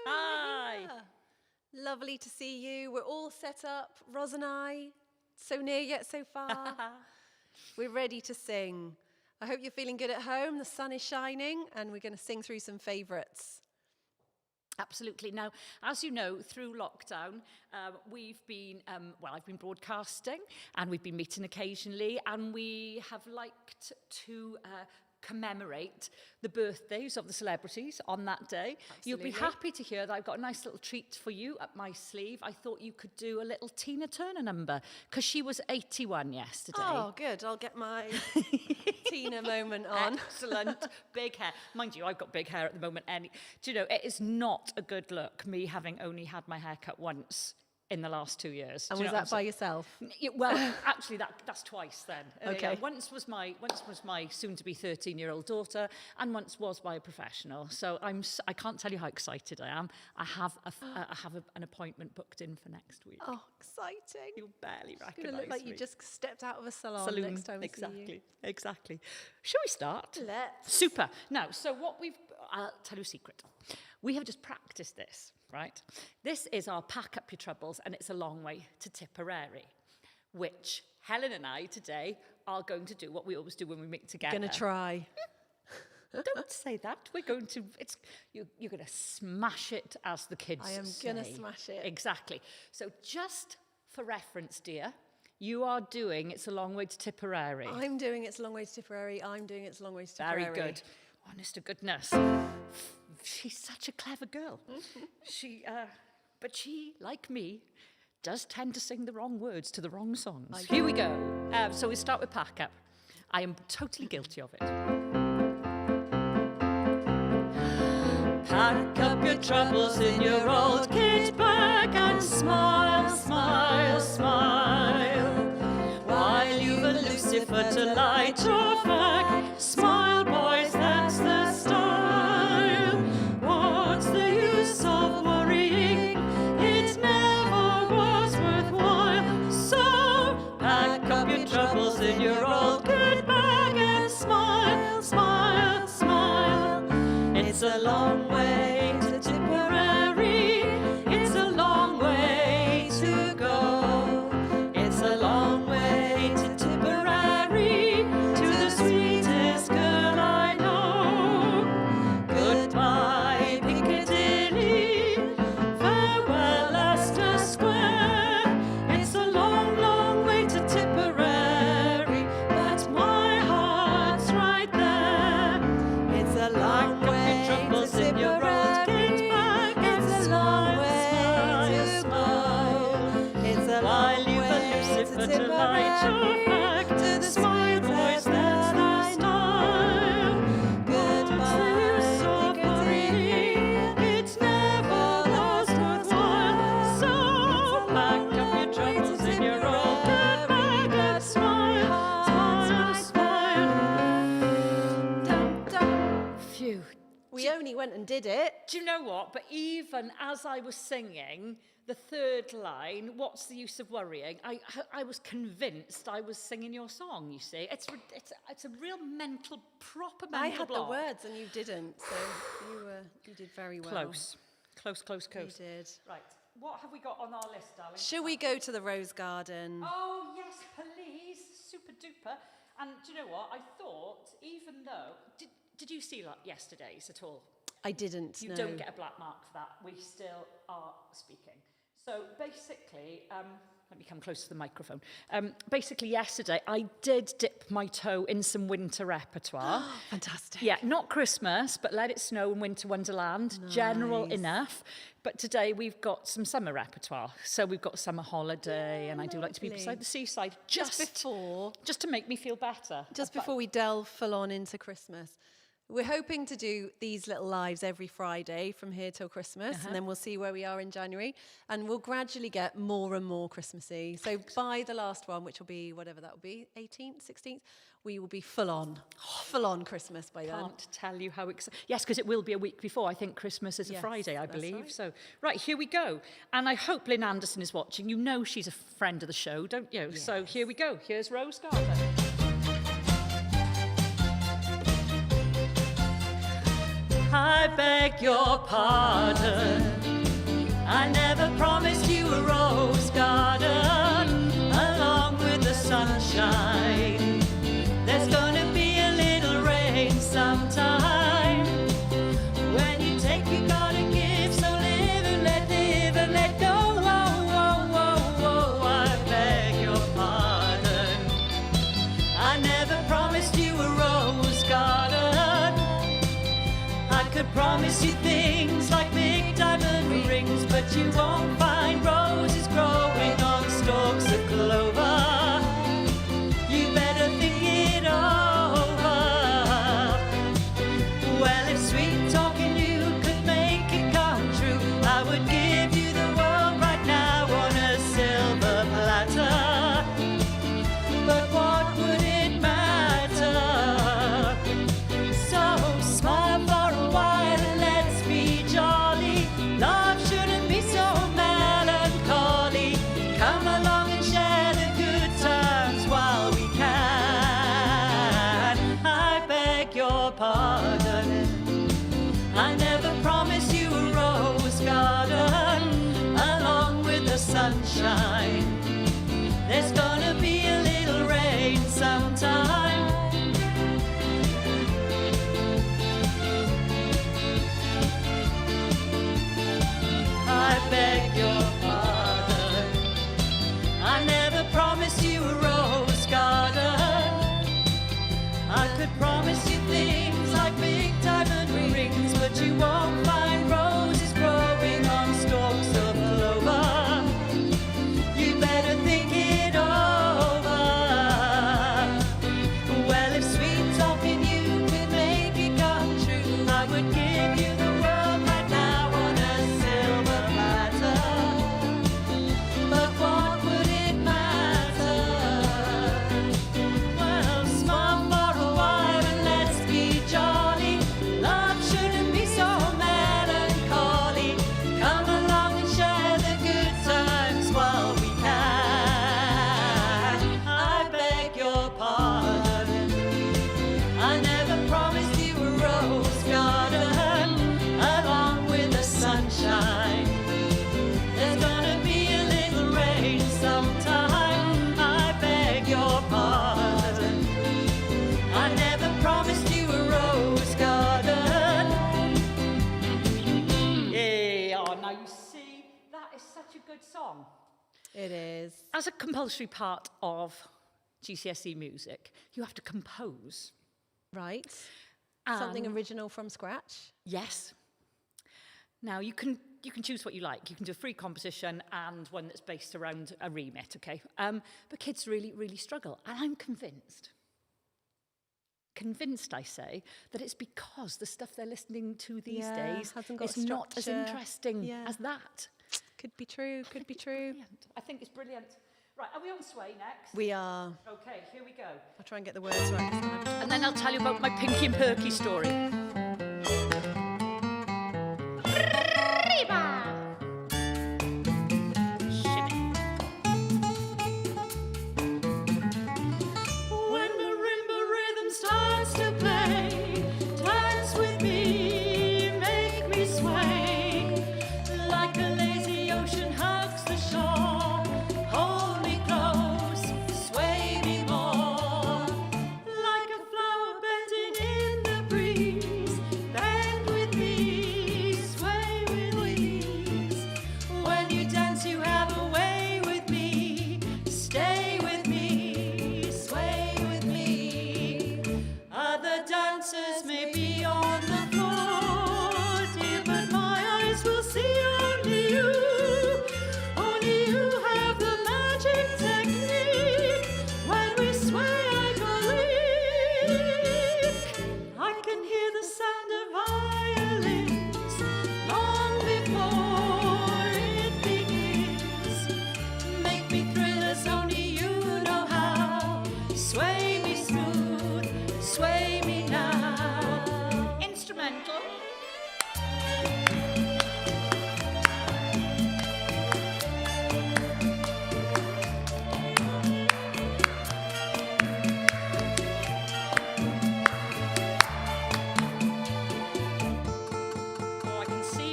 Hi. Yeah. Lovely to see you. We're all set up, Ros and I, so near yet so far. We're ready to sing. I hope you're feeling good at home. The sun is shining, and we're going to sing through some favourites. Absolutely. Now, as you know, through lockdown, we've been, I've been broadcasting, and we've been meeting occasionally, and we have liked to commemorate the birthdays of the celebrities on that day. Absolutely. You'll be happy to hear that I've got a nice little treat for you up my sleeve. I thought you could do a little Tina Turner number, because she was 81 yesterday. Oh, good. I'll get my Tina moment on. Excellent. Big hair. Mind you, I've got big hair at the moment. Do you know, it is not a good look, me having only had my hair cut once in the last 2 years. And was that by yourself? Well, actually, that's twice then. Okay. Once was my soon-to-be 13-year-old daughter, and once was by a professional. So I can't tell you how excited I am. I have an appointment booked in for next week. Oh, exciting! You'll barely recognise me. It's going to look like you just stepped out of a salon next time we see you. Exactly. Shall we start? Let's. Super. Now, so I'll tell you a secret. We have just practiced this, right? This is our Pack Up Your Troubles, and it's a long way to Tipperary, which Helen and I today are going to do what we always do when we meet together. Going to try. Don't say that. We're going to, you're going to smash it, as the kids say. I am going to smash it. Exactly. So just for reference, dear, you are doing It's a Long Way to Tipperary. I'm doing It's a Long Way to Tipperary. I'm doing It's a Long Way to Tipperary. Very good. Honest to goodness. She's such a clever girl. But she, like me, does tend to sing the wrong words to the wrong songs. Here we go. So we start with Pack Up. I am totally guilty of it. Pack up your troubles in your old kit bag and smile, smile, smile. While you've a Lucifer to light your fag, smile, boys, that's the style. What's the use of worrying? It never was worthwhile. So pack up your troubles in your old kit bag and smile, smile, smile. It's a long way to Tipperary. It's a long way to go. It's a long way to Tipperary, to the sweetest girl I know. Goodbye, Piccadilly. Farewell, Leicester Square. It's a long, long way to Tipperary, but my heart's right there. It's a long way to Tipperary. It's a long way to go. It's a long way to Tipperary, to the smile, boys, that's the style. Goodbye, Piccadilly. It's never lost worthwhile. So pack up your troubles in your old bag and smile, smile, smile. Dum, dum. Phew. We only went and did it. Do you know what? But even as I was singing the third line, what's the use of worrying? I was convinced I was singing your song, you see. It's a real proper mental I had block. the words and you didn't, so you did very well. Close. You did. Right. What have we got on our list, darling? Shall we go to the Rose Garden? Oh, yes, please. Super duper. And do you know what? I thought, even though... Did you see yesterday's at all? I didn't, You no. don't get a black mark for that. We still are speaking. So basically, let me come close to the microphone. Basically, yesterday, I did dip my toe in some winter repertoire. Fantastic. Yeah, not Christmas, but Let It Snow and Winter Wonderland. Nice. General enough. But today we've got some summer repertoire. So we've got Summer Holiday, and I do like to be lovely. beside the seaside. Just to make me feel better. before we delve full on into Christmas. We're hoping to do these little lives every Friday from here till Christmas, and then we'll see where we are in January, and we'll gradually get more and more Christmassy. So by the last one, which will be whatever that will be, 18th, 16th, we will be full on Christmas by then. Can't tell you how excited. Yes, because it will be a week before. I think Christmas is a Yes, Friday, I that's believe. right. So, right, here we go. And I hope Lynn Anderson is watching. You know she's a friend of the show, don't you? Yes. So here we go. Here's Rose Garden. I beg beg your pardon. I never promised you a rose garden along with the sunshine. There's gonna be a little rain sometime. When you take, you gotta give, so live and let go. Whoa, whoa, whoa, whoa, I beg your pardon. I never promised you a rose garden. I could promise you things like big diamond rings, but you won't find roses growing on stalks of clover. You better think it over. Well, if sweet talking you could make it come true, I would give you the world right now on a silver platter. But what would it matter? So smile for a while and let's be jolly. Love shouldn't be so melancholy. Come along and share the good times while we can. I beg your pardon. I never promised you a rose garden along with the sunshine. There's gonna be a little rain sometime. I beg your pardon. I never promised you a rose garden. I could promise you things like big diamond rings, but you won't find roses growing on stalks of clover. You better think it over. Well, if sweet talking you could make it come true, I would give you the world right now on a silver platter. But what would it matter? Well, smile for a while and let's be jolly. Love shouldn't be so melancholy. Come along and share the good times while we can. I beg your pardon. I never promised you a rose garden along with the sunshine. There's gonna be a little rain sometime. I beg your pardon. I never promised you a rose garden. Yeah, oh, now you see, that is such a good song. It is. As a compulsory part of GCSE music, you have to compose. Right. Something And- original from scratch. Yes. Now you can choose what you like. You can do a free composition and one that's based around a remit, okay? But kids really struggle, and I'm convinced, I say, that it's because the stuff they're listening to these Yeah, days hasn't got is not as structure. interesting Yeah. as that. Could be true, could be true. Brilliant. I think it's brilliant. Right, are we on Sway next? We are. Okay, here we go. I'll try and get the words right this time. And then I'll tell you about my Pinky and Perky story. When marimba rhythm starts to play, dance with me, make me sway. Like a lazy ocean hugs the shore, hold me close, sway me more. Like a flower bending in the breeze,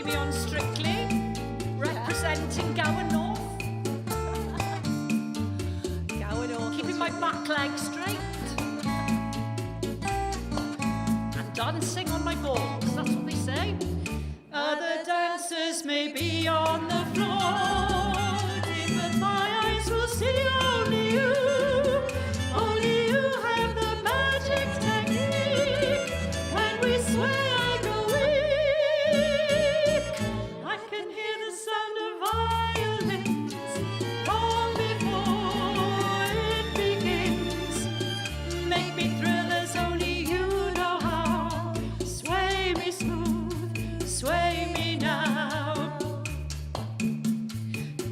me on Strictly, representing Gower North. Gower North. Keeping my back leg straight. And dancing on my balls, that's what they say. Other dancers may be on the floor, but my eyes will see only you. Only you have the magic technique. When we sway, I go weak. I can hear the sound of violins long before it begins. Make me thrill as only you know how. Sway me smooth, sway me now.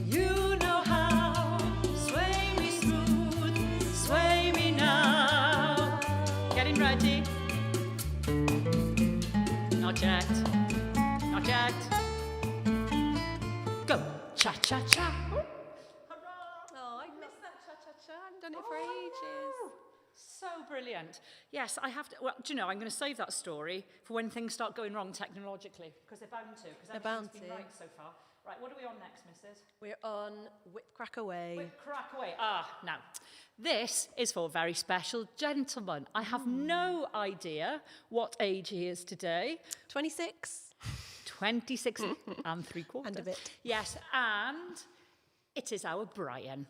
You know how. Sway me smooth, sway me now. Getting ready. Not yet. Not yet. Go. Cha cha cha. Oh, I missed that cha-cha-cha. I haven't done it for ages. So brilliant. Yes, I have to. Well, do you know, I'm going to save that story for when things start going wrong technologically, because they're bound to. Because bound everything's been to. right so far. Right, what are we on next, Mrs.? We're on Whip Crack Away. Wait, crack away. Now, this is for a very special gentleman. I have no idea what age he is today. 26. 26 and 3/4. And a bit. Yes, and it is our Brian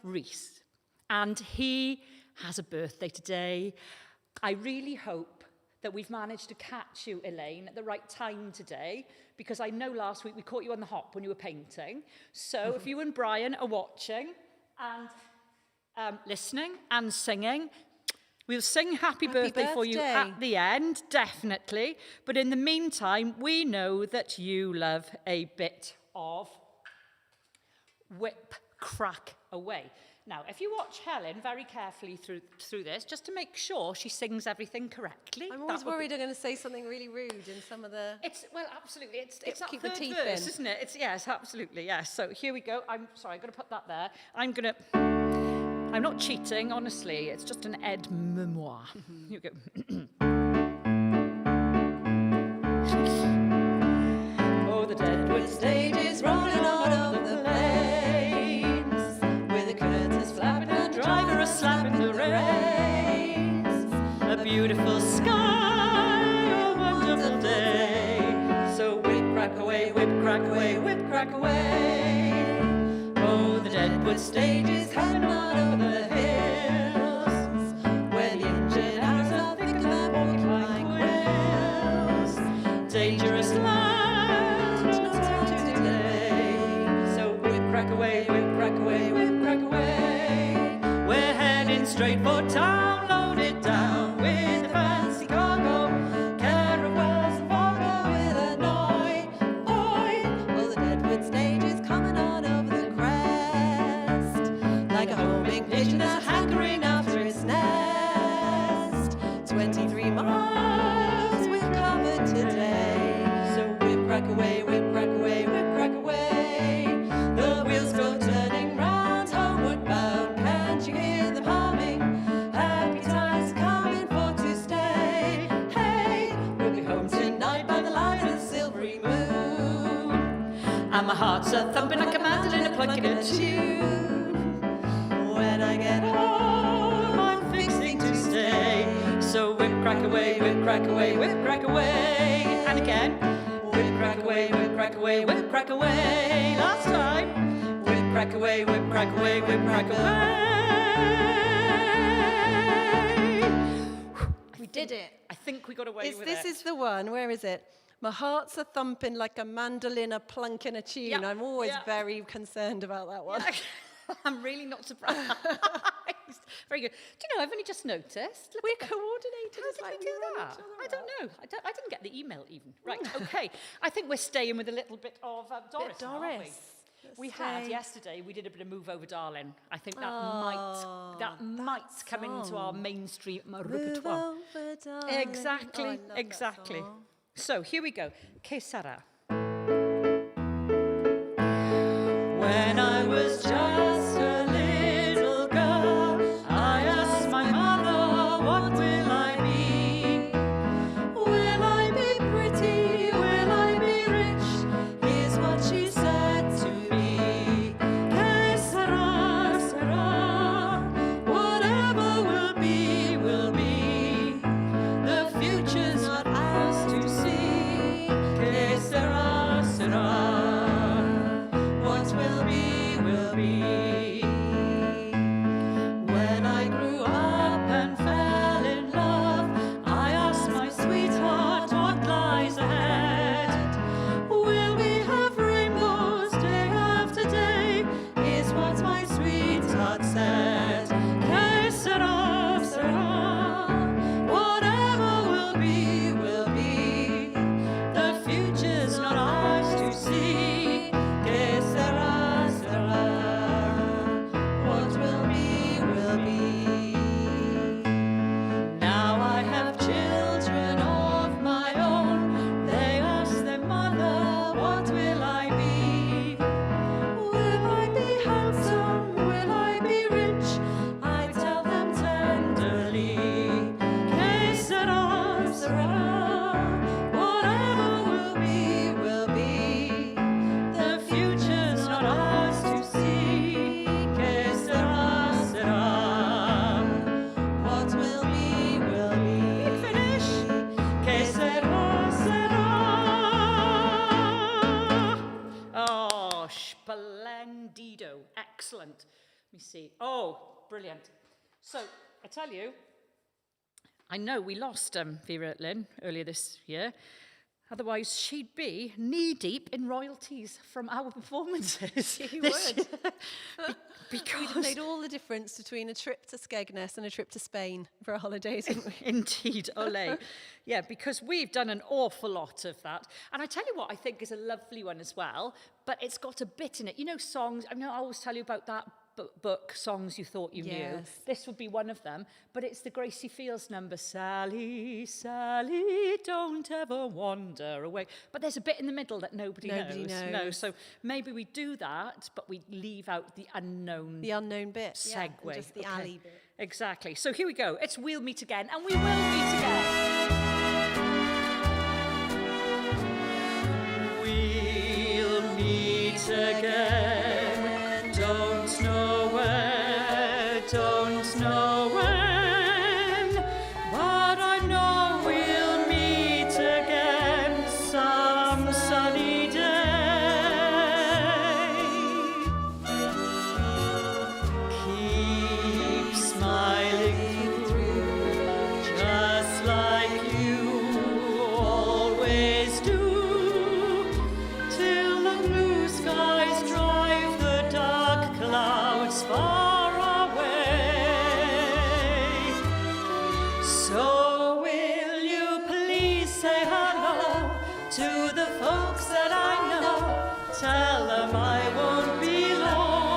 Rees. And he has a birthday today. I really hope that we've managed to catch you, Elaine, at the right time today, because I know last week we caught you on the hop when you were painting. So if you and Brian are watching and listening and singing, we'll sing happy birthday for you birthday. at the end, definitely. But in the meantime, we know that you love a bit of Whip Crack Away. Now, if you watch Helen very carefully through this, just to make sure she sings everything correctly. I'm always worried I'm going to say something really rude in some of the... Well, absolutely. It's that keep the third teeth verse, in. isn't it? Yes, absolutely, yes. So here we go. I'm sorry, I'm going to put that there. I'm not cheating, honestly. It's just an aide-memoire. Here we go. Oh, the Deadwood stage is rolling out of the lanes, with the curtains flapping and the driver a-slapping the reins. A beautiful sky, a wonderful day. So whip crack away, whip crack away, whip crack away. Oh, the Deadwood stage is heading on over the hills, where the engine hours are thicker than porcupine quills. Dangerous land, no time to delay. So whip crack away, whip crack away, whip crack away. We're heading straight for town, loaded down with the fancy cargo, caravels and Fargo, Illinois. Boy, Oh, the Deadwood stage is coming on over the crest, like a homing pigeon that's hankering after its nest. 23 miles we've covered today. So whip crack away, whip crack away, whip crack away. The wheels go turning round, homeward bound. Can't you hear them humming? Happy times coming for to stay. Hey, we'll be home tonight by the light of the silvery moon. And my heart's a thumping like a mandolin, a plucking a tune. When I get home, I'm fixing to stay. So whip crack away, whip crack away, whip crack away. And again. Whip crack away, whip crack away, whip crack away. Last time. Whip crack away, whip crack away, whip crack away. We did it. I think we got away with This it. is the one. Where is it? My heart's a thumping like a mandolin, a plunking a tune. Yeah, I'm always yeah. very concerned about that one. I'm really not surprised. Very good. Do you know, I've only just noticed. Look We're at that. coordinated. How It's did like we do we run that? each other I don't out. know. I didn't get the email even. Right, okay. I think we're staying with a little bit of Doris, now, aren't we? Doris. We had yesterday. We did a bit of Move Over, Darling. I think that Oh, might come into our mainstream Move repertoire. over, darling. Exactly, Oh, I love that exactly. song. So here we go. Sera. When I was just a little girl, I asked my mother, what will I be? Will I be pretty? Will I be rich? Splendido. Excellent. Let me see. Oh, brilliant. So, I tell you, I know we lost Vera Lynn earlier this year. Otherwise, she'd be knee-deep in royalties from our performances. She would. Because We'd have made all the difference between a trip to Skegness and a trip to Spain for our holidays, wouldn't we? Indeed, ole. Yeah, because we've done an awful lot of that. And I tell you what I think is a lovely one as well, but it's got a bit in it. You know, songs, I always tell you about that book, Songs You Thought You Knew. Yes. This would be one of them, but it's the Gracie Fields number, Sally, Sally, don't ever wander away. But there's a bit in the middle that nobody knows. No, so maybe we do that, but we leave out the unknown bit. segue. Yeah, and just the alley bit. Exactly. So here we go. It's We'll Meet Again, and we will meet again. We'll meet again. Don't know where, don't know when, but I know we'll meet again some sunny day. Keep smiling through, just like you always do, till the blue skies drive the dark clouds far away. So will you please say hello to the folks that I know? Tell them I won't be long.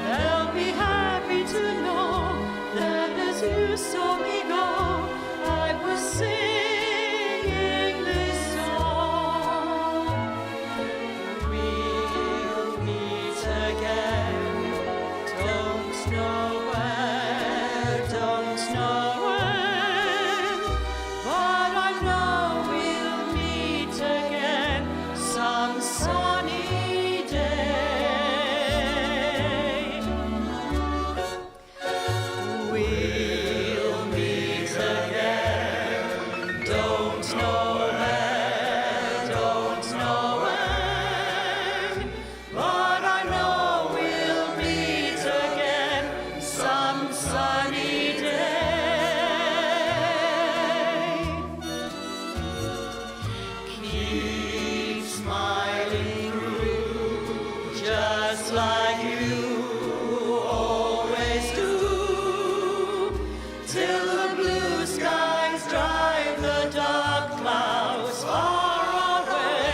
They'll be happy to know that as you saw me go, I was singing this song. We'll meet again. Don't know where, don't know when, but I know we'll meet again some sunny day. We'll meet again. Don't know where, don't know when, but I know we'll meet again some sunny day. Keep smiling through, just like you always do, till the blue skies drive the dark clouds far away.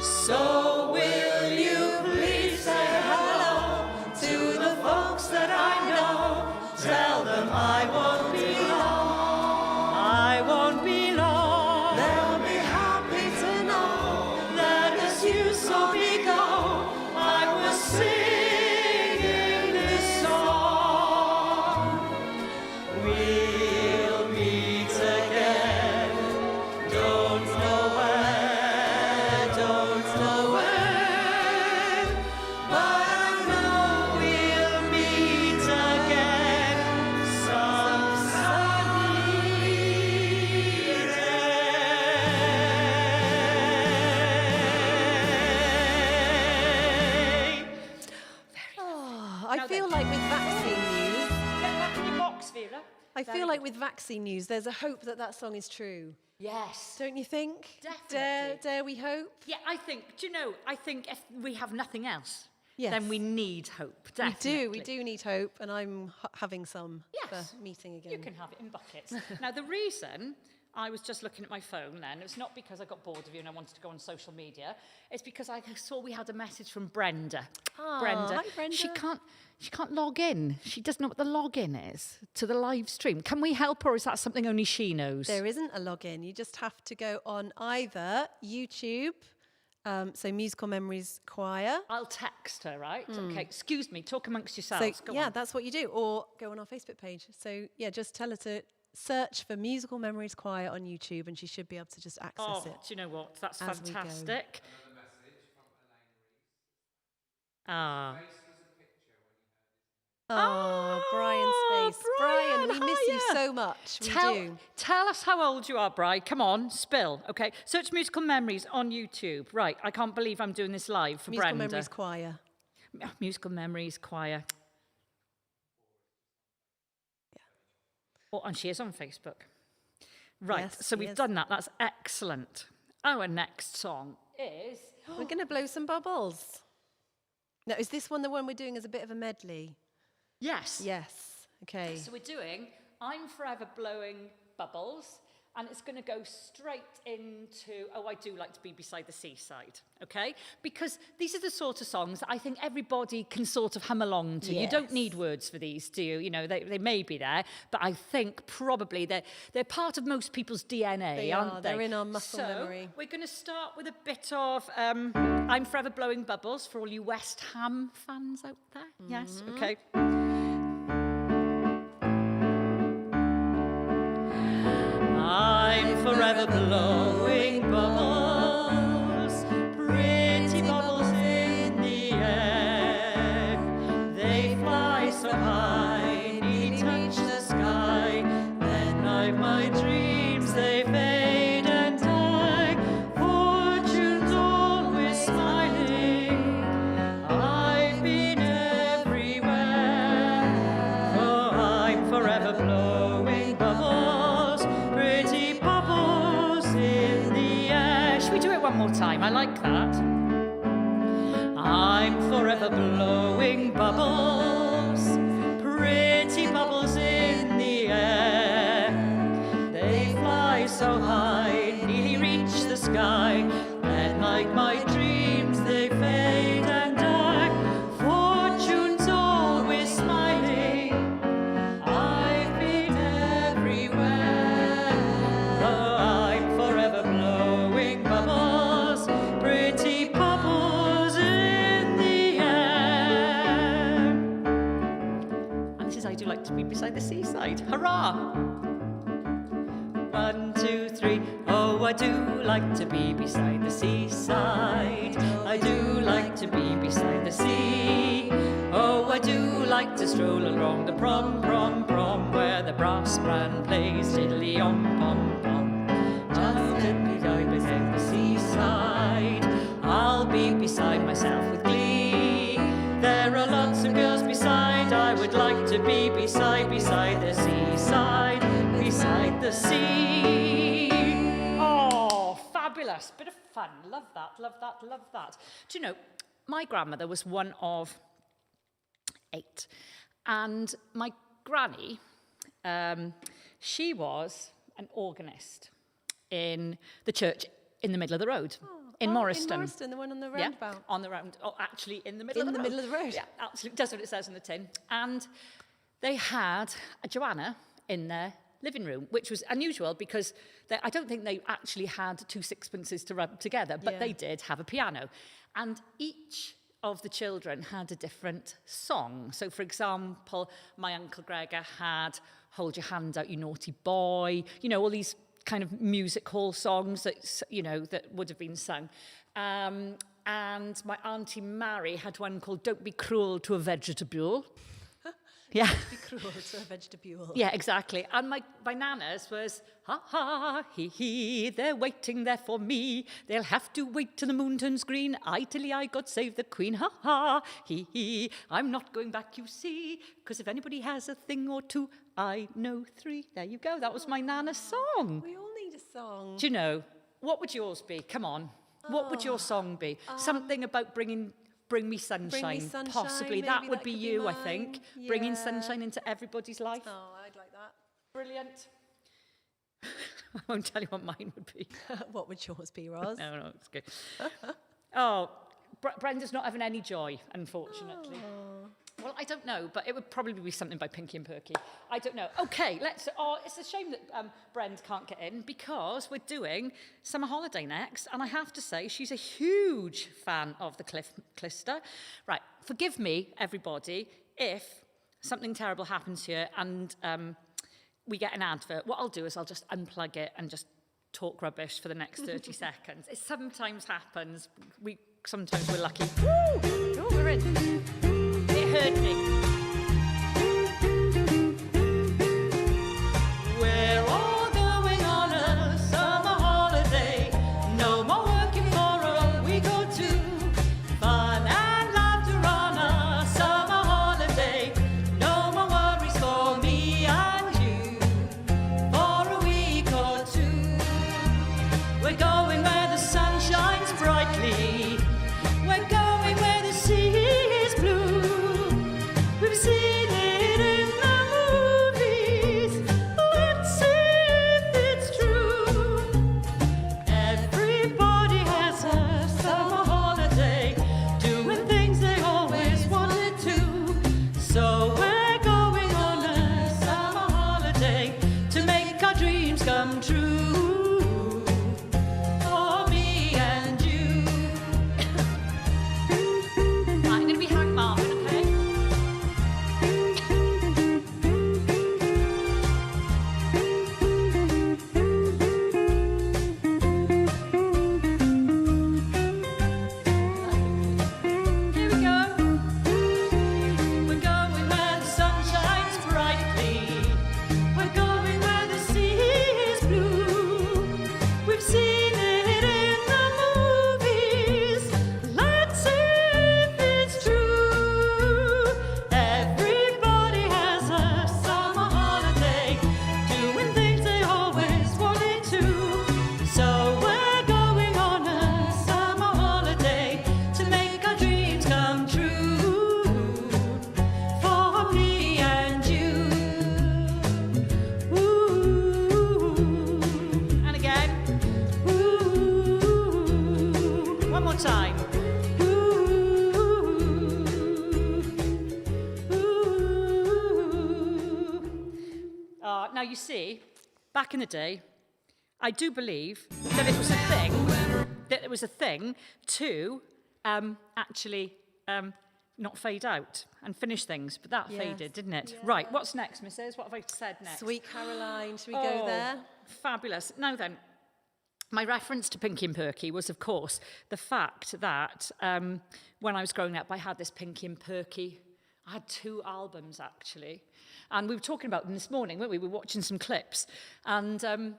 So will you please say hello to the folks that I know? Tell them I won't be long. I won't be long. They'll be happy to know that as you saw me go, I was singing this song. We'll meet again. Don't know where, don't know when, but I know we'll meet again some sunny day. Oh, I Now feel then. like with vaccine news, Get back in your box, Vera. I feel like with vaccine news, there's a hope that that song is true. Yes. Don't you think? Definitely. Dare we hope? Yeah, I think, do you know, I think if we have nothing else, Yes. then we need hope, We definitely. do need hope, and I'm having some Yes. for meeting again. You can have it in buckets. Now, the reason I was just looking at my phone then, it's not because I got bored of you and I wanted to go on social media, it's because I saw we had a message from Brenda. Aw, Brenda. hi, Brenda. She can't log in. She doesn't know what the login is to the live stream. Can we help her, or is that something only she knows? There isn't a login. You just have to go on either YouTube, so Musical Memories Choir. I'll text her, right? Okay, excuse me, talk amongst yourselves. So Go yeah, on. that's what you do, or go on our Facebook page. So yeah, just tell her to search for Musical Memories Choir on YouTube, and she should be able to just access Oh, it. do you know what? That's as we go. fantastic. Ah. Oh, Brian's face. Brian, we miss you so much. We do. Tell us how old you are, Bri. Come on, spill. Okay, search Musical Memories on YouTube. Right, I can't believe I'm doing this live for Musical Brenda. Memories Choir. Musical Memories Choir. Yeah. Oh, and she is on Facebook. Right, Yes, so she we've is. done that. That's excellent. Our next song is... We're going to blow some bubbles. Now, is this the one we're doing as a bit of a medley? Yes. Yes. Okay. So we're doing I'm Forever Blowing Bubbles, and it's going to go straight into Oh, I Do Like to Be Beside the Seaside, okay? Because these are the sort of songs that I think everybody can sort of hum along to. You don't Yes. need words for these, do you? You know, they may be there, but I think probably they're part of most people's DNA, They aren't are. they? They're in our muscle memory. We're going to start with a bit of I'm Forever Blowing Bubbles for all you West Ham fans out there. Yes, okay. I'm forever blowing bubbles, pretty bubbles in the air. They fly so high, nearly touch the sky. Then I've my dreams, they fade and die. Fortune's always smiling. I've been everywhere, for I'm forever blowing bubbles, pretty bubbles in the air. Should we do it one more time? I like that. I'm forever blowing bubbles, pretty bubbles in the air. They fly so high, nearly reach the sky. Then like my dreams, they fade and die. Fortune's always smiling. I've been everywhere, though I'm forever blowing bubbles, pretty bubbles in the air. And this is I Do Like to Be Beside the Seaside. Hurrah! 1, 2, 3. Oh, I do like to be beside the seaside. I do like to be beside the sea. Oh, I do like to stroll along the prom, where the brass band plays diddly-om, pom, pom. Just let me die beside the seaside. I'll be beside myself with glee. There are lots of girls beside. I would like to be beside the seaside, beside the sea. Oh, fabulous. Bit of fun. Love that, love that, love that. Do you know, my grandmother was one of 8. And my granny, she was an organist in the church in the middle of the road. In Morriston. In Morriston, the one on the roundabout. Yeah, on the round. Oh, actually, in the middle of the road. In the middle of the road. Yeah, absolutely. That's what it says on the tin. And they had a Joanna in their living room, which was unusual because I don't think they actually had 2 sixpences to rub together, but they did have a piano. And each of the children had a different song. So, for example, my Uncle Gregor had Hold Your Hand Out, You Naughty Boy, you know, all these kind of music hall songs that, you know, that would have been sung. And my Auntie Mary had one called Don't Be Cruel to a Vegetable. Yeah. Be cruel to a vegetable. Yeah, exactly. And my Nana's was, ha ha, hee hee, they're waiting there for me. They'll have to wait till the moon turns green. Tilly, God save the Queen, ha ha, hee hee. I'm not going back, you see, because if anybody has a thing or two, I know 3. There you go. That was my Nana's song. We all need a song. Do you know, what would yours be? Come on. What would your song be? Something about Bring Me Sunshine, Sunshine, possibly. maybe That that would be could be you, I mine. think. Bringing Yeah. sunshine into everybody's life. Oh, I'd like that. Brilliant. I won't tell you what mine would be. What would yours be, Ros? No, it's good. Oh, Brenda's not having any joy, unfortunately. Well, I don't know, but it would probably be something by Pinky and Perky. I don't know. Okay, it's a shame that Brenda can't get in because we're doing Summer Holiday next, and I have to say she's a huge fan of the Clister. Right, forgive me, everybody, if something terrible happens here and we get an advert. What I'll do is I'll just unplug it and just talk rubbish for the next 30 seconds. It sometimes happens. Sometimes we're lucky. Woo! Oh, we're in. It hurt me. for me and you. Right, I'm going to be Hank Marvin, okay? Here we go. We're going where the sun shines brightly. We're going where the sea is blue. We've seen it in the movies. Let's see if it's true. Everybody has a summer holiday, doing things they always wanted to. So we're going on a summer holiday to make our dreams come true. For me and you. Ooh. And again. Ooh. One more time. Ooh. Now you see, back in the day, I do believe that it was a thing. That it was a thing to actually not fade out and finish things, but that Yes. faded, didn't it? Right, what's next, Mrs.? What have I said next? Sweet Caroline, should we go there? Fabulous. Now then, my reference to Pinky and Perky was, of course, the fact that when I was growing up, I had this Pinky and Perky. I had 2 albums, actually. And we were talking about them this morning, weren't we? We were watching some clips. And the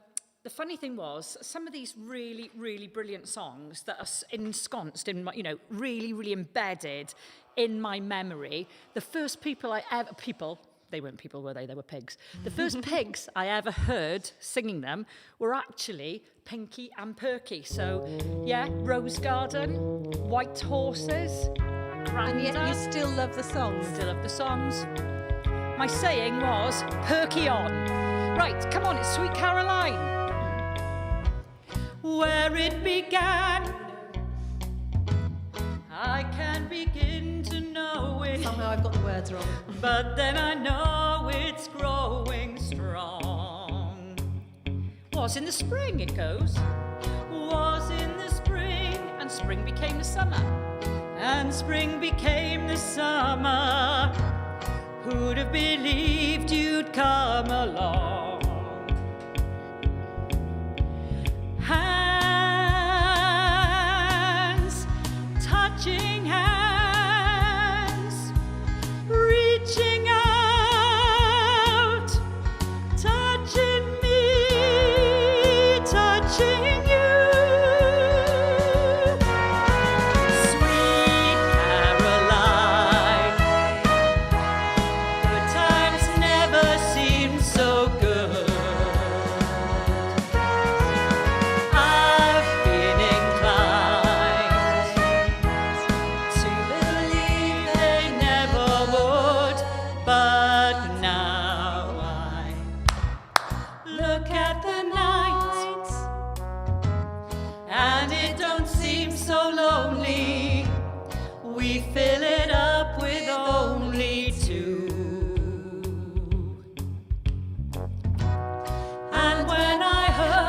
funny thing was, some of these really, really brilliant songs that are ensconced in my, really, really embedded in my memory, the first people I ever... They weren't people, were they? They were pigs. The first pigs I ever heard singing them were actually Pinky and Perky. So, yeah, Rose Garden, White Horses, And yet Grandad. you still love the songs. Still love the songs. My saying was, Perky on. Right, come on, it's Sweet Caroline. Where it began, I can't begin to know it. Somehow I've got the words wrong. But then I know it's growing strong. Was in the spring, it goes. Was in the spring, and spring became the summer. And spring became the summer. Who'd have believed you'd come along? Hands touching hands, reaching out, touching me, touching you. Sweet Caroline, good times never seemed so good. I've been inclined to believe they never would, but now I look at the night and it don't seem so lonely. We fill it up with only 2. And when I hurt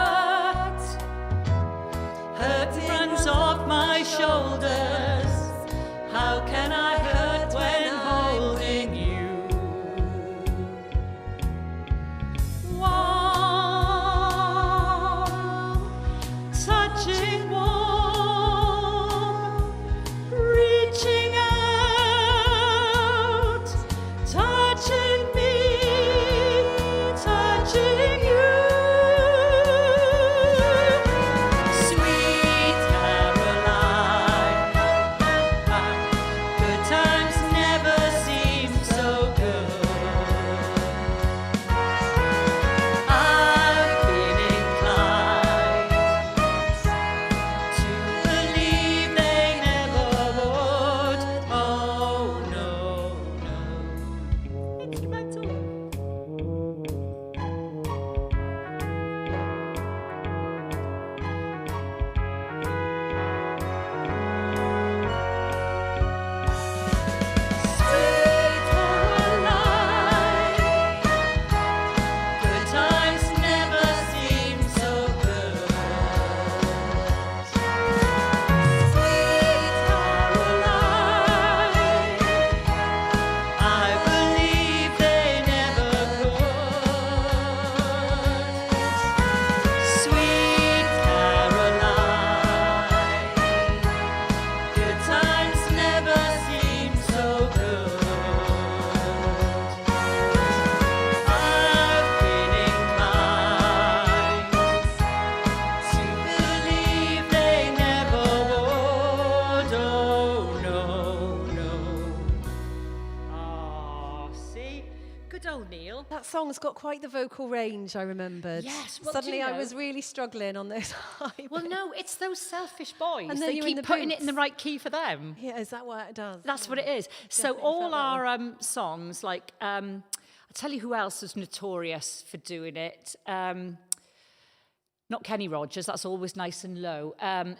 runs off my shoulders. How can I hurt when holding you? Warm, touching warm, reaching out. song's got quite the vocal range, I remembered. Yes, well, Suddenly do you I know- was really struggling on those high Well, no, it's those selfish boys. And then They you're in keep the putting it in the boots. right key for them. Yeah, is that what it does? That's what it is. So Definitely all felt that our songs, like, I'll tell you who else is notorious for doing it. Not Kenny Rogers, that's always nice and low.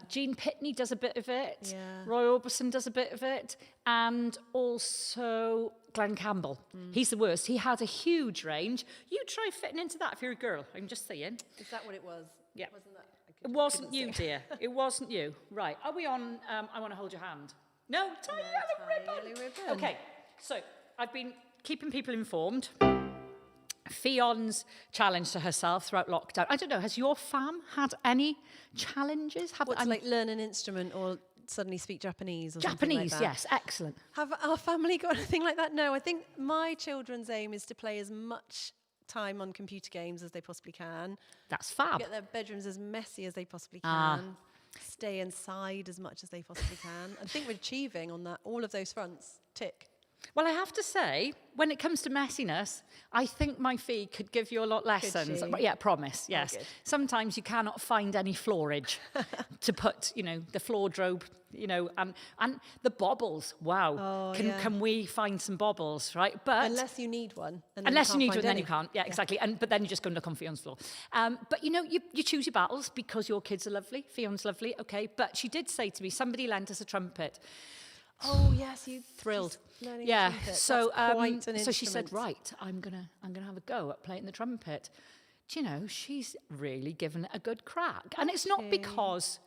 Gene Pitney does a bit of it. Yeah. Roy Orbison does a bit of it. And also Glenn Campbell. He's the worst. He had a huge range. You try fitting into that if you're a girl. I'm just saying. Is that what it was? Yeah. Wasn't that? It wasn't you, dear. It wasn't you. Right. Are we on I Want to Hold Your Hand? No? Tie a yellow ribbon. Okay. So I've been keeping people informed. Fion's challenge to herself throughout lockdown. I don't know, has your fam had any challenges? What, to like learn an instrument or suddenly speak Japanese or something Japanese, like that? yes, excellent. Have our family got anything like that? No, I think my children's aim is to play as much time on computer games as they possibly can. That's fab. Get their bedrooms as messy as they possibly Ah. can. Stay inside as much as they possibly can. I think we're achieving on that, all of those fronts. Tick. Well, I have to say, when it comes to messiness, I think my fee could give you a lot lessons. she? But yeah, promise, yes. good. Sometimes you cannot find any floorage to put, you know, the floor drobe, you know, and the bobbles. Wow. Oh, yeah. Can we find some bobbles, right? But Unless you need one. And then unless you can't need find one, then any. you can't. Yeah, exactly. But then you just go and look on Fion's floor. But you know, you choose your battles because your kids are lovely. Fion's lovely, okay. But she did say to me, somebody lent us a trumpet. Oh, yes, you Thrilled. she's learning Yeah. trumpet. So That's quite an so she said, instrument. right, I'm gonna have a go at playing the trumpet. Do you know, she's really given it a good crack. And it's not because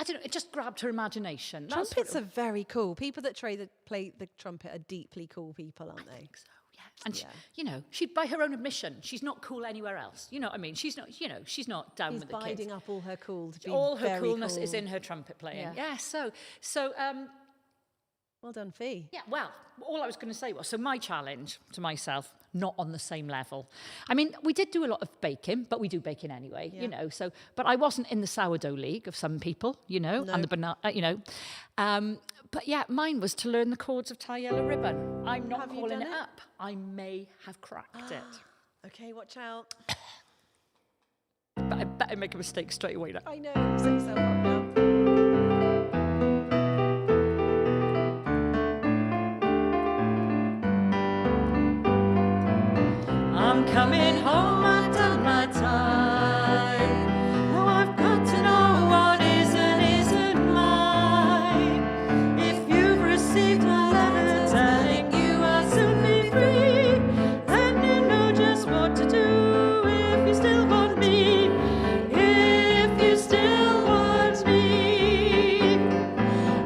I don't know, it just grabbed her imagination. That's what Trumpets are very cool. People that play the trumpet are deeply cool people, aren't they? so, yeah. And she, you know, she, by her own admission, she's not cool anywhere else. You know what I mean? She's not, you know, she's not down She's with the kids. biding up all her cool to be All her very coolness cool. is in her trumpet playing. Yeah. Yeah. So Well done, Fee. yeah, well, all I was going to say was, so my challenge to myself, not on the same level. I mean, we did do a lot of baking, but we do baking anyway, you know. So, but I wasn't in the sourdough league of some people, you know, and the banana, you know. But yeah, mine was to learn the chords of Tie Yellow Ribbon. I'm not Have you calling done it it? up. I may have cracked it, Okay, watch out. but I bet I make a mistake straight away now. I know. Set yourself up now. I'm coming home, I've done my time. Now I've got to know what is and isn't mine. If you've received a letter telling you I'll soon be free, then you know just what to do if you still want me. If you still want me,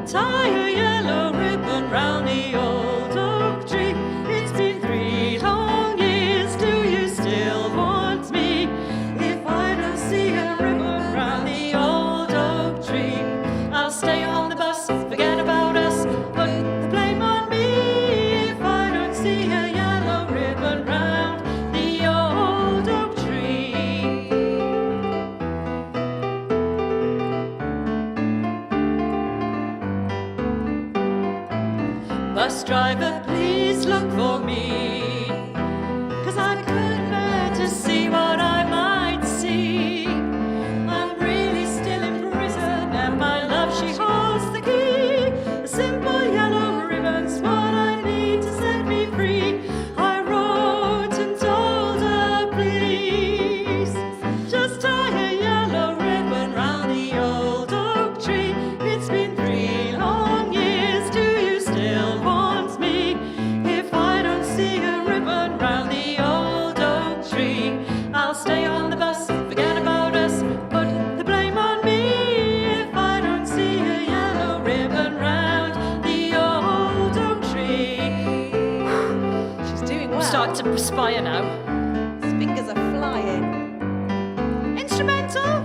tie a yellow ribbon round the old oak tree. It's been 3 long years. Do you still want me? If I don't see a ribbon round the old oak tree, I'll stay on the bus, forget about us, put the blame on me. If I don't see a yellow ribbon round the old oak tree. Bus driver, please look for me, 'cause I couldn't bear to see what I might see. I'm really still in prison, and my love, she holds the key. A simple yellow ribbon's what I need to set me free. I wrote and told her, please, just tie a yellow ribbon round the old oak tree. It's been 3 long years, do you still want me? If I don't see a ribbon round the old oak tree, I'll stay on the bus, forget about us, put the blame on me. If I don't see a yellow ribbon round the old oak tree. She's doing well. I'm starting to perspire now. His fingers are flying. Instrumental.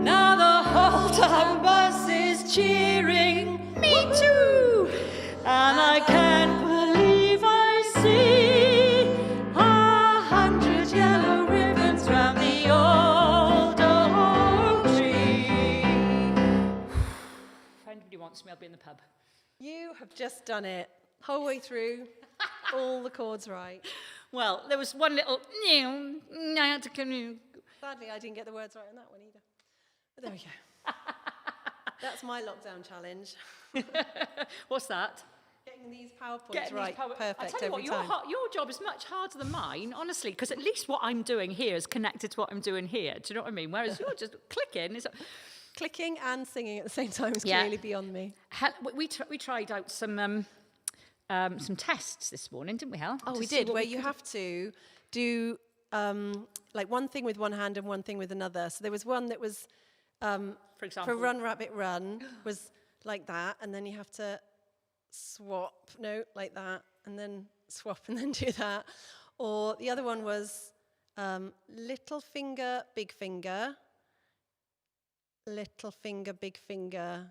Now the whole town bus is cheering, me too, and I can't believe I see 100 yellow ribbons round the old oak tree. You have just done it. Whole way through, all the chords right. Well, there was one little... I had to come in. Sadly, I didn't get the words right on that one either. But there we go. That's my lockdown challenge. What's that? Getting these PowerPoints Getting right, these perfect I tell you every what, time. your job is much harder than mine, honestly, because at least what I'm doing here is connected to what I'm doing here. Do you know what I mean? Whereas you're just clicking. Clicking and singing at the same time is Yeah. clearly beyond me. We tried out some tests this morning, didn't we, Hel? Oh, To we see did, what where we you could- have to do like one thing with one hand and one thing with another. So there was one that was, For example. for Run Rabbit Run, was like that, and then you have to swap, no, like that, and then swap and then do that. Or the other one was little finger, big finger, little finger, big finger,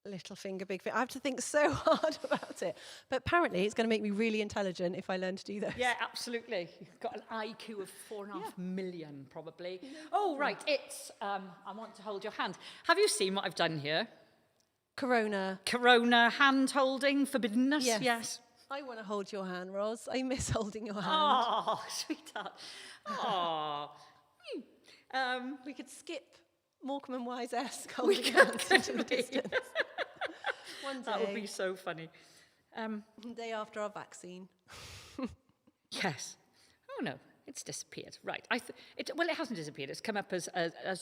little finger, big finger. I have to think so hard about it. But apparently it's going to make me really intelligent if I learn to do those. Yeah, absolutely. You've got an IQ of 4.5 million, probably. Oh, right, it's I want to hold your hand. Have you seen what I've done here? Corona. Corona hand-holding, forbiddenness? Yes. Yes. I want to hold your hand, Ros. I miss holding your hand. Oh, sweetheart. Oh. We could skip Morecambe and Wise-esque holding hands into the distance. One day. That would be so funny. Day after our vaccine. Yes. Oh, no. It's disappeared. Right. It hasn't disappeared. It's come up as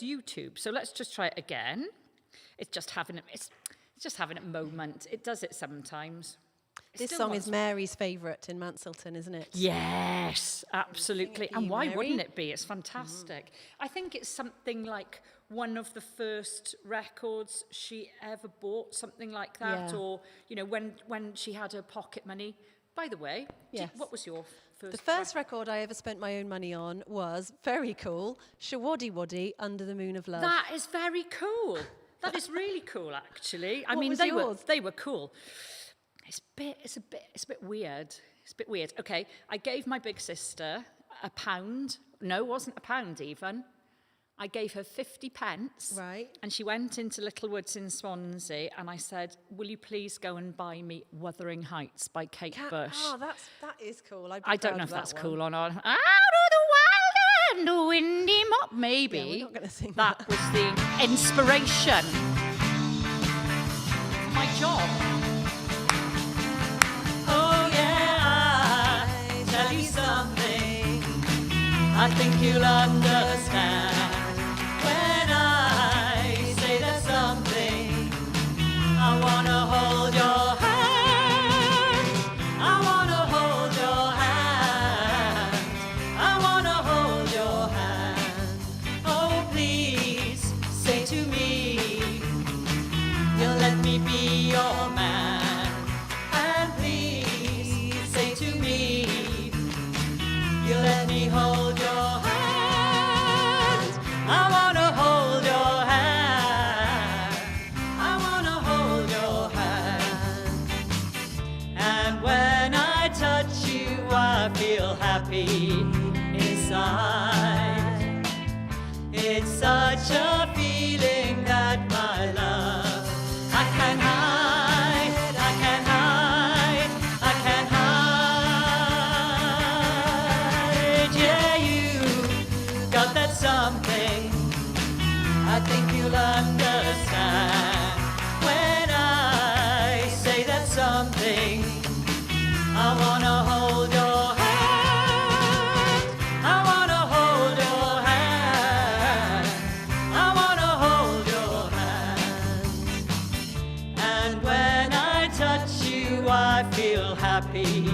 YouTube. So let's just try it again. It's just having a moment. It does it sometimes. This song is Mary's favourite in Mansleton, isn't it? Yes, absolutely. for And you, why Mary. wouldn't it be? It's fantastic. I think it's something like one of the first records she ever bought, something like that. Yeah. Or, when she had her pocket money. By the way, Yes. what was your first The first record I ever spent my own money on was, very cool, Shawaddy Waddy, Under the Moon of Love. That is very cool. That is really cool, actually. I What mean, was they yours? were cool. It's a bit weird. It's a bit weird. Okay, I gave my big sister £1. No, it wasn't £1 even. I gave her 50 pence. Right. And she went into Little Woods in Swansea, and I said, "Will you please go and buy me Wuthering Heights by Kate Bush?" Oh, that is cool. I don't know if that's one. cool or not. Out of the wild and the windy mob, maybe. Yeah, we're not gonna sing that was the inspiration. My job. Oh yeah, I tell you something I think you'll understand when I say that something. I wanna hold your hand, I wanna hold your hand, I wanna hold your hand. Oh please, say to me, you'll let me be your man. And please, say to me, you'll let me hold your hand. I wanna hold your hand, I wanna hold your hand. And when I touch you, I feel happy inside. It's such a feeling that my love I can hide, I can hide, I can hide. Yeah, you got that something I think you'll understand when I say that something. I wanna hold your hand, I wanna hold your hand, I wanna hold your hand. And when I touch you, I feel happy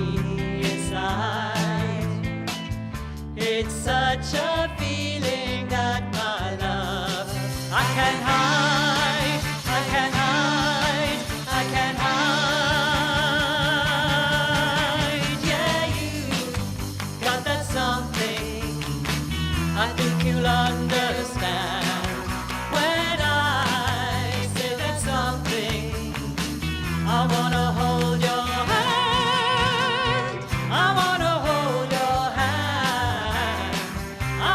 inside. It's such a feeling that my love I can hide, I can hide, I can hide. Yeah, you got that something I think you'll understand when I say that something. I wanna hold your hand, I wanna hold your hand, I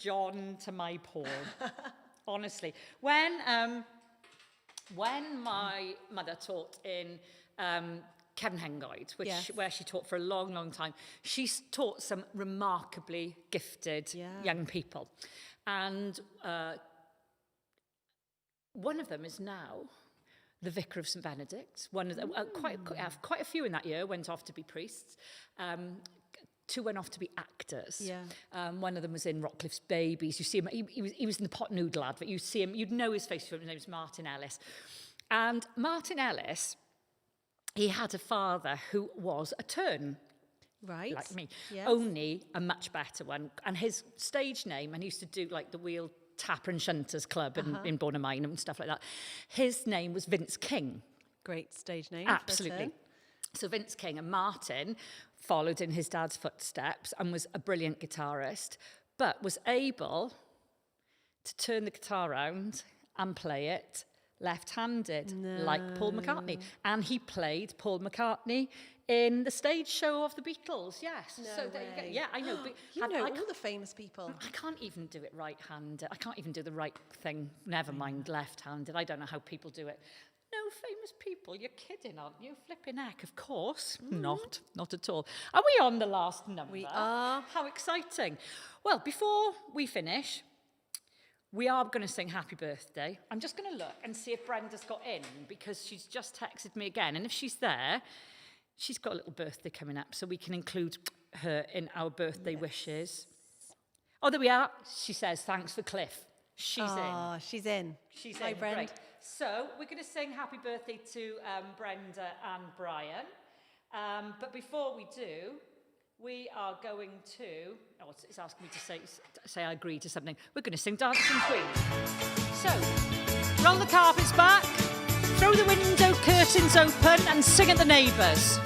John to my Paul. Honestly. When my mother taught in Kevin Hengoed, where she taught for a long, long time, she's taught some remarkably gifted young people. And one of them is now the Vicar of St Benedict. One of them, quite a few in that year went off to be priests. 2 went off to be actors. One of them was in Rockcliffe's Babies. You see him, he was in the Pot Noodle advert. You see him, you'd know his face. His name was Martin Ellis. And Martin Ellis, he had a father who was a turn. Right. Like me. Yes. Only a much better one. And his stage name, and he used to do like the Wheel Tapper and Shunters Club in Bournemouth and stuff like that. His name was Vince King. Great stage name. Absolutely. So Vince King, and Martin followed in his dad's footsteps and was a brilliant guitarist, but was able to turn the guitar around and play it left-handed, like Paul McCartney. And he played Paul McCartney in the stage show of the Beatles, yes. No so way. Yeah, I know. But You know all the famous people. I can't even do it right-handed. I can't even do the right thing, never mind left-handed. I don't know how people do it. No famous people, you're kidding, aren't you? Flipping heck, of course. Not at all. Are we on the last number? We are. How exciting. Well, before we finish, we are going to sing Happy Birthday. I'm just going to look and see if Brenda's got in, because she's just texted me again. And if she's there, she's got a little birthday coming up, so we can include her in our birthday wishes. Oh, there we are. She says, thanks for Cliff. She's in. She's in. She's Hi, in. Brenda. Great. So we're going to sing Happy Birthday to Brenda and Brian. But before we do, we are going to... Oh, it's asking me to say I agree to something. We're going to sing Dancing Queen. So, roll the carpets back, throw the window curtains open and sing at the neighbours.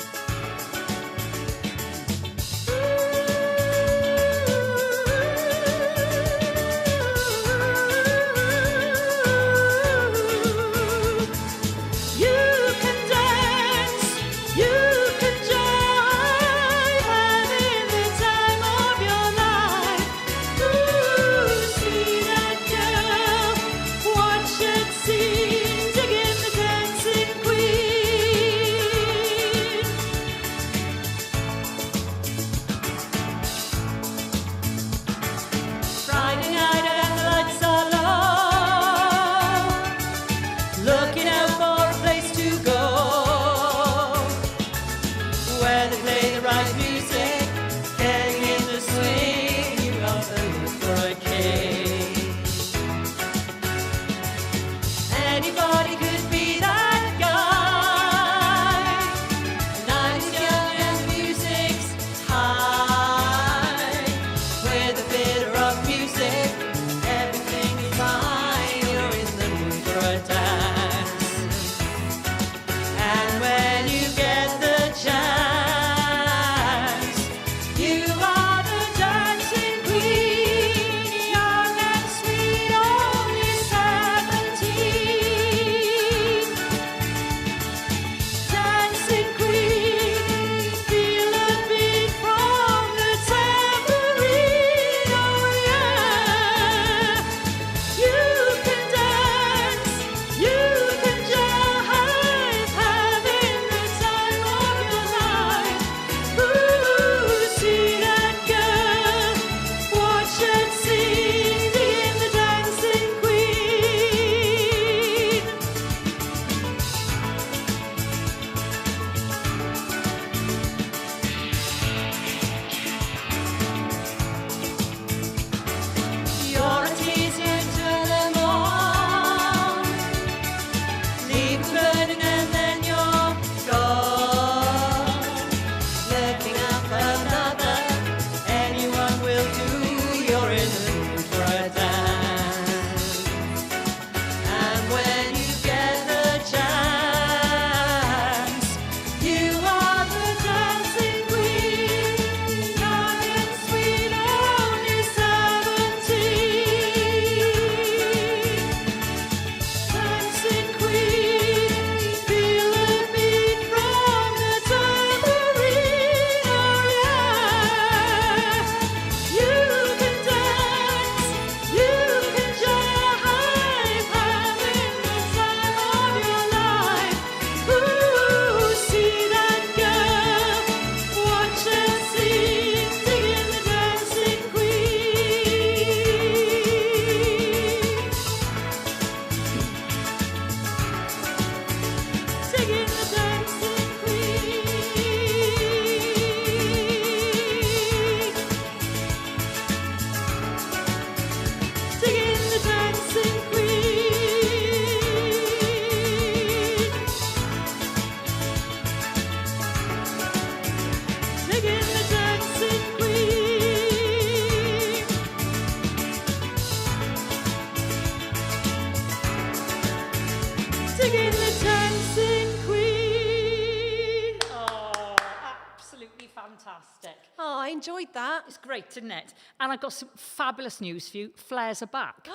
I enjoyed that. It's great, isn't it? And I've got some fabulous news for you. Flares are back.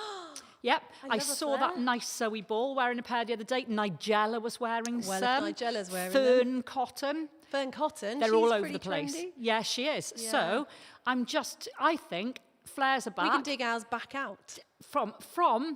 Yep, I love a saw that flare. nice Zoe Ball wearing a pair the other day. Nigella was wearing Well, if some. Nigella's wearing Fern Cotton. Fern Cotton. They're she's all over pretty the place. trendy. Yeah, she is. Yeah. So I think flares are back. We can dig ours back out. From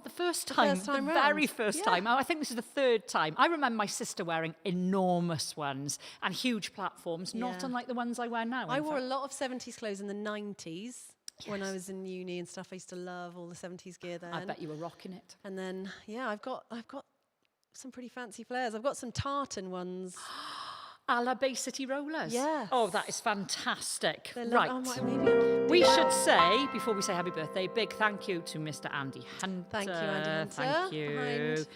the first time, first time the round. very first Yeah. time. Oh, I think this is the third time. I remember my sister wearing enormous ones and huge platforms, not Yeah. unlike the ones I wear now. I in wore a fact. lot of 70s clothes in the 90s when I was in uni and stuff. I used to love all the 70s gear then. I bet you were rocking it. And then, yeah, I've got some pretty fancy flares. I've got some tartan ones. A la Bay City Rollers. Yes. Oh, that is fantastic. They're Right. Maybe We should say, before we say happy birthday, a big thank you to Mr. Andy Hunter. Thank you, Andy Hunter, Thank you. behind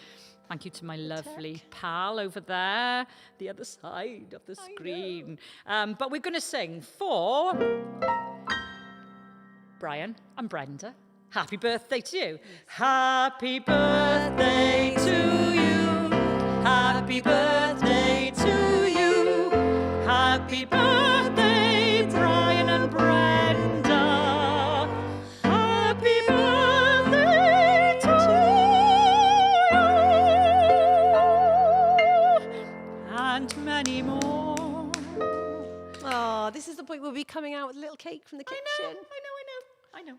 Thank you to my lovely pal over there, the other side of the screen. But we're going to sing for Brian and Brenda. Happy birthday to you. Happy birthday to you. Happy birthday to you. Happy birthday, Brian and Brenda. Happy birthday to you. And many more. Oh, this is the point we'll be coming out with a little cake from the kitchen. I know.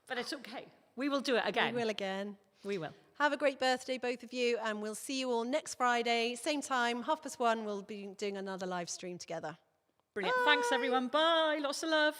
But it's okay. We will do it again. We will again. We will. Have a great birthday, both of you, and we'll see you all next Friday, same time, 1:30. We'll be doing another live stream together. Brilliant. Thanks, everyone. Bye. Lots of love.